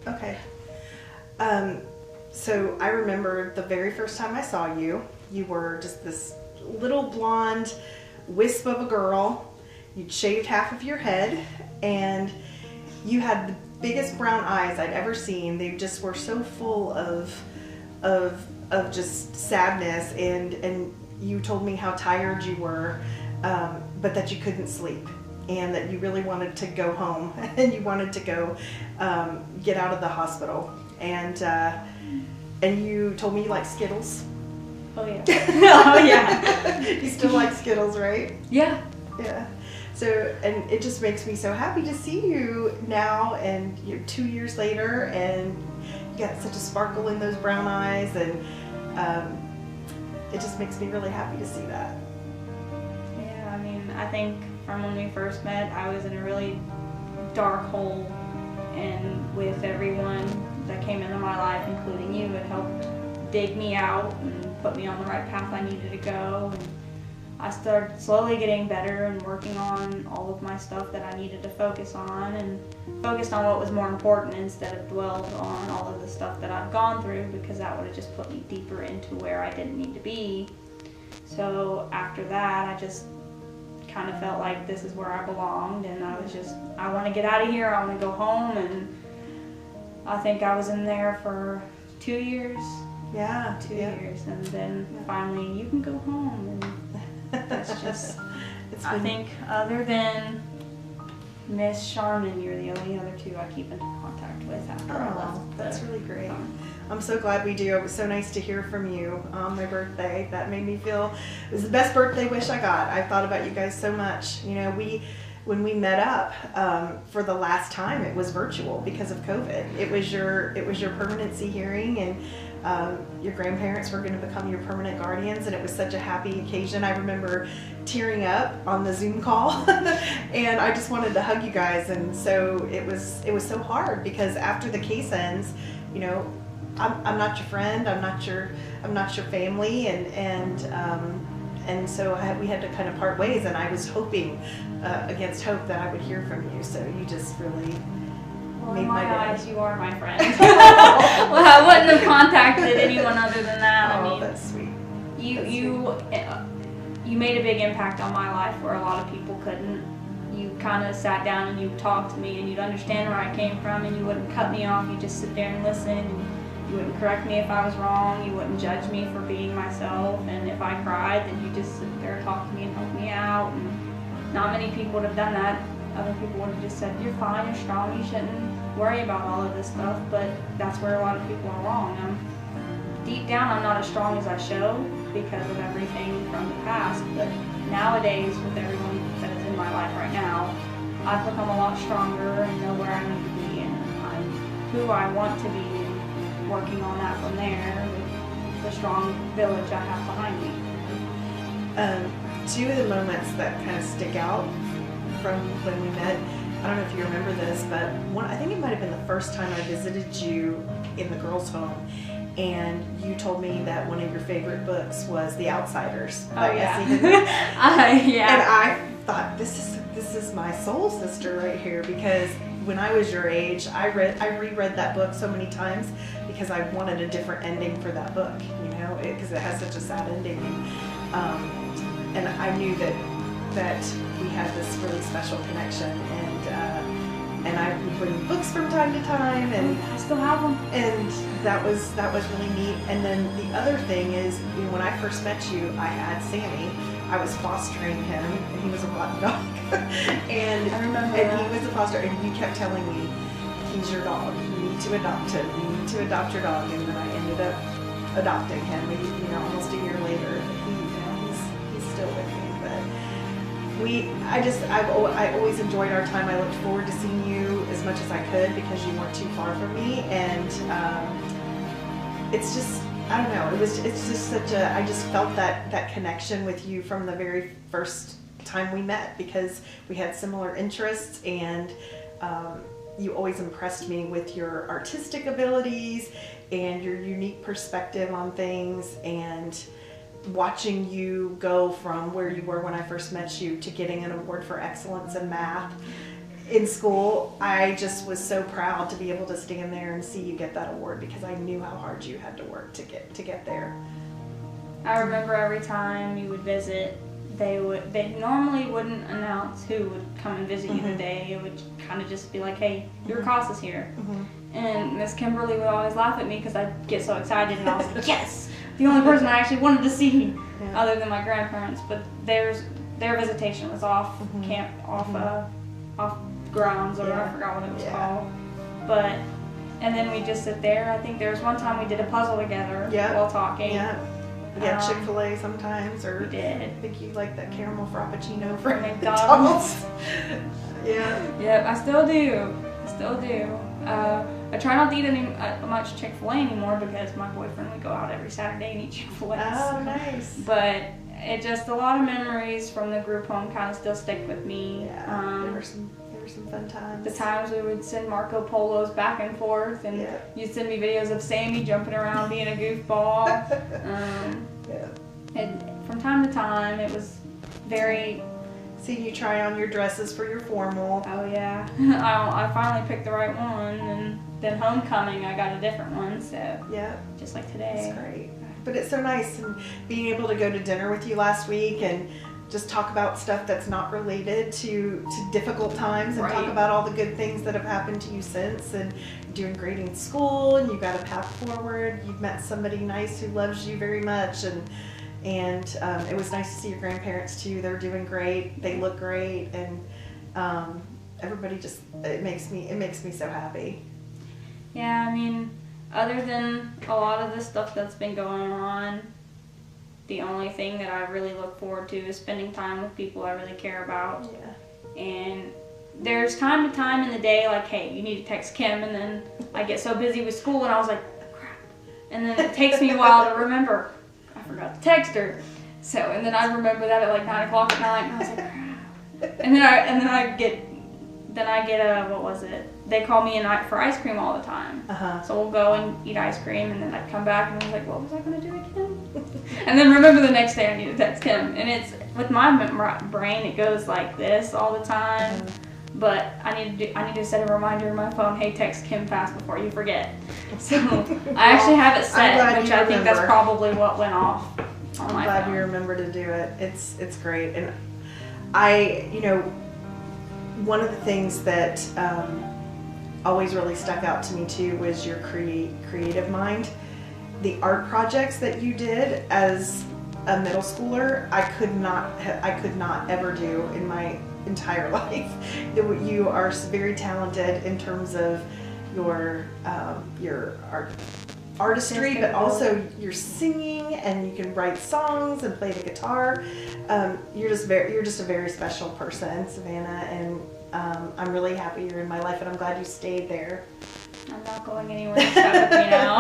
Okay. So I remember the very first time I saw you, you were just this little blonde wisp of a girl. You'd shaved half of your head, and you had the biggest brown eyes I'd ever seen. They just were so full of just sadness, and you told me how tired you were, but that you couldn't sleep, and that you really wanted to go home and you wanted to go get out of the hospital. And you told me you like Skittles. Oh yeah. Oh yeah. You still like Skittles, right? Yeah. Yeah. So, and it just makes me so happy to see you now, and you're 2 years later, and you got such a sparkle in those brown eyes, and it just makes me really happy to see that. Yeah, I mean, I think from when we first met, I was in a really dark hole, and with everyone that came into my life, including you, it helped dig me out and put me on the right path I needed to go. And I started slowly getting better and working on all of my stuff that I needed to focus on, and focused on what was more important instead of dwelled on all of the stuff that I've gone through, because that would have just put me deeper into where I didn't need to be. So after that, I just kind of felt like this is where I belonged, and I want to get out of here, I want to go home. And I think I was in there for 2 years. Yeah. 2 years, and then finally you can go home. And that's just, I think other than Miss Sharman, you're the only other two I keep in contact with after I left. That's really great. I'm so glad we do. It was so nice to hear from you on my birthday. That made me feel, it was the best birthday wish I got. I thought about you guys so much. You know, when we met up for the last time, it was virtual because of COVID. It was your permanency hearing, and your grandparents were going to become your permanent guardians, and it was such a happy occasion. I remember tearing up on the Zoom call, and I just wanted to hug you guys. And so it was so hard, because after the case ends, you know, I'm not your friend, I'm not your family, and so we had to kind of part ways, and I was hoping against hope that I would hear from you. So you just really made my day. Eyes, you are my friend. Well, I wouldn't have contacted anyone other than that. Oh, I mean, that's sweet. You made a big impact on my life where a lot of people couldn't. You kind of sat down and you talked to me, and you'd understand where I came from, and you wouldn't cut me off. You just sit there and listen. And you wouldn't correct me if I was wrong. You wouldn't judge me for being myself. And if I cried, then you just sit there and talk to me and help me out. And not many people would have done that. Other people would have just said, "You're fine, you're strong, you shouldn't worry about all of this stuff." But that's where a lot of people are wrong. Deep down, I'm not as strong as I show because of everything from the past. But nowadays, with everyone that is in my life right now, I've become a lot stronger and know where I need to be, and I'm who I want to be, and working on that from there with the strong village I have behind me. Two of the moments that kind of stick out from when we met, I don't know if you remember this, but I think it might have been the first time I visited you in the girls' home, and you told me that one of your favorite books was The Outsiders. Oh yeah. Yeah. And I thought, this is my soul sister right here, because when I was your age, I reread that book so many times because I wanted a different ending for that book, you know, because it has such a sad ending. And I knew that we had this really special connection, and I would bring books from time to time, and I still have them. And that was really neat. And then the other thing is, you know, when I first met you, I had Sammy. I was fostering him, and he was a black dog. And I remember he was a foster, and you kept telling me, "He's your dog. You need to adopt him. You need to adopt your dog." And then I ended up adopting him, you know, almost a year later. He's still with me. I always enjoyed our time. I looked forward to seeing you as much as I could because you weren't too far from me, and it's just, I don't know, it's just such a, I just felt that connection with you from the very first time we met, because we had similar interests, and you always impressed me with your artistic abilities and your unique perspective on things, and watching you go from where you were when I first met you to getting an award for excellence in math. in school, I just was so proud to be able to stand there and see you get that award because I knew how hard you had to work to get there. I remember every time you would visit, they normally wouldn't announce who would come and visit you the day. It would kind of just be like, hey, your CASA's here. And Miss Kimberly would always laugh at me because I'd get so excited and I was like, yes, the only person I actually wanted to see other than my grandparents. But their visitation was off camp, off grounds, or I forgot what it was called. But, and then we just sit there. I think there was one time we did a puzzle together while talking. We had Chick-fil-A sometimes, or we did. I think you like that caramel frappuccino from McDonald's. Yeah, I still do. I try not to eat much Chick-fil-A anymore because my boyfriend would go out every Saturday and eat Chick-fil-A. Oh, nice. But it just, a lot of memories from the group home kind of still stick with me. Yeah, there were some fun times. The times we would send Marco Polos back and forth, and you'd send me videos of Sammy jumping around being a goofball. And from time to time, it was very... Seeing you try on your dresses for your formal. Oh yeah, I finally picked the right one, and then homecoming I got a different one, so just like today. That's great. But it's so nice and being able to go to dinner with you last week and just talk about stuff that's not related to difficult times and talk about all the good things that have happened to you since, and you're doing great in school and you've got a path forward. You've met somebody nice who loves you very much, and it was nice to see your grandparents too. They're doing great. They look great, and everybody just it makes me so happy. Yeah, I mean, other than a lot of the stuff that's been going on, the only thing that I really look forward to is spending time with people I really care about. Yeah. And there's time to time in the day, like, hey, you need to text Kim, and then I get so busy with school, and I was like, crap. And then it takes me a while to remember. I forgot to text her. So, and then I remember that at like 9 o'clock at night, and I was like, crap. And then I get what was it? They call me at night for ice cream all the time. So we'll go and eat ice cream, and then I'd come back and I was like, what was I going to do again? And then remember the next day I need to text him. And it's, with my brain, it goes like this all the time. But I need to set a reminder in my phone, hey, text Kim fast before you forget. So I actually have it set, which I think that's probably what went off on my phone. I'm glad you remember to do it. It's great. And one of the things that always really stuck out to me too was your creative mind. The art projects that you did as a middle schooler, I could not ever do in my entire life. You are very talented in terms of your artistry, but also your singing, and you can write songs and play the guitar. You're just a very special person, Savannah, and I'm really happy you're in my life, and I'm glad you stayed there. I'm not going anywhere. Stuck with me now.